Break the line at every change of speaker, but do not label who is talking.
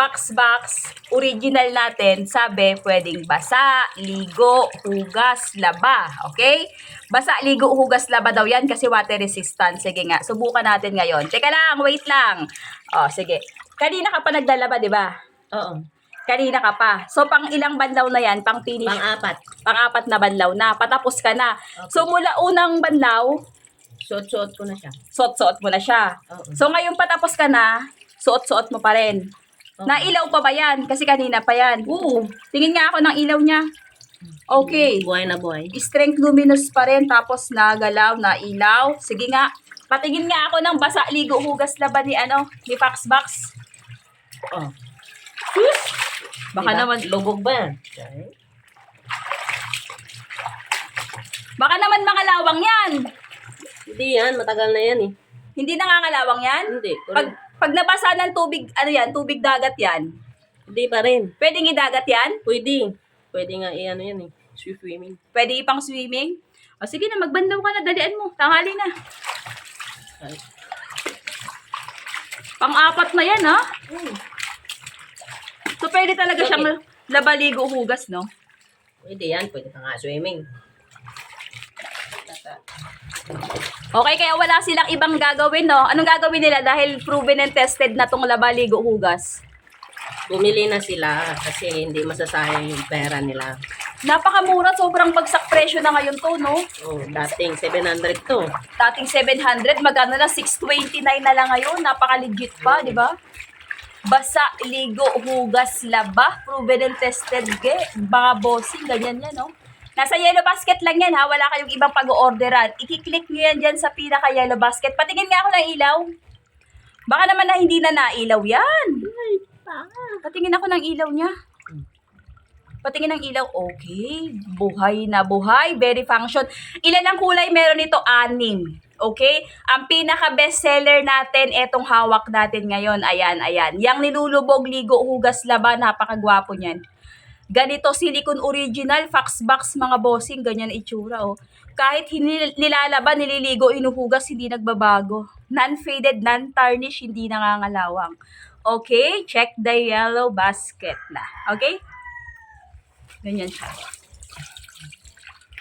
Fox Box original natin, sabi, pwedeng basa, ligo, hugas, laba. Okay? Basa, ligo, hugas, laba daw yan kasi water resistant. Sige nga, subukan natin ngayon. Teka lang, wait lang. Oh, sige. Kanina ka pa naglalaba, di ba?
Oo.
Kanina ka pa. So, pang ilang banlaw na yan? Pang finish?
Pang-apat.
Pang-apat na banlaw na. Patapos ka na.
Okay.
So, mula unang banlaw,
Suot-suot ko na siya.
suot-suot mo na siya.
Oo.
So, ngayon patapos ka na, suot-suot mo pa rin.
Oo.
Nailaw pa ba yan? Kasi kanina pa yan.
Oo.
Tingin nga ako ng ilaw niya. Okay.
Buhay na buhay.
Strength luminous pa rin, tapos nagalaw, na ilaw. Sige nga. Patingin nga ako ng basa, ligo, hugas, laban ni ni Fox Box.
Oh.
Baka
Diba?
naman,
Lubog ba yan?
baka naman mga lawang yan.
Hindi yan. Matagal na yan eh.
Hindi nangangalawang yan?
Hindi.
Pag nabasa ng tubig, tubig dagat yan,
Hindi pa rin.
pwedeng idagat yan?
Pwede. Pwede nga yan eh. Swimming.
Pwede ipang swimming? O sige na, magbandaw ka na, dalian mo. Tanghali na.
Ay.
Pang-apat na yan, ha?
Hmm.
So, pwede talaga
Okay.
siyang labaligo hugas, no?
Pwede yan. Pwede ka nga swimming.
Okay, kaya wala silang ibang gagawin, no? Anong gagawin nila dahil proven and tested na tong labaligo hugas?
Bumili na sila kasi hindi masasayang yung pera nila.
Napakamura, sobrang bagsak presyo na ngayon to, no?
Oh, dating 700 to.
Dating 700, magkano na? 629 na lang ngayon. Napaka-legit pa, di ba? Basa, ligo, hugas, laba, proven and tested, mga bossing, ganyan yan, no? Nasa yellow basket lang yan, ha? Wala kayong ibang pag-orderan. I-click nyo yan dyan sa pinaka-yellow basket. Patingin nga ako ng ilaw. Baka naman na hindi na nailaw yan. Patingin ako ng ilaw niya. Patingin ng ilaw. Okay. Buhay na buhay. Very function. Ilan ang kulay meron nito? 6. Okay? Ang pinaka-best seller natin, etong hawak natin ngayon. Ayan, ayan. Yang nilulubog, ligo, hugas, laba. Napakagwapo niyan. Ganito, silicone original, Fox Box, mga bossing, ganyan itsura, oh. Kahit nilalaba, nililigo, inuhugas, hindi nagbabago. Non-faded, non-tarnish, hindi nangangalawang. Okay, check the yellow basket na. Okay? Ganyan siya.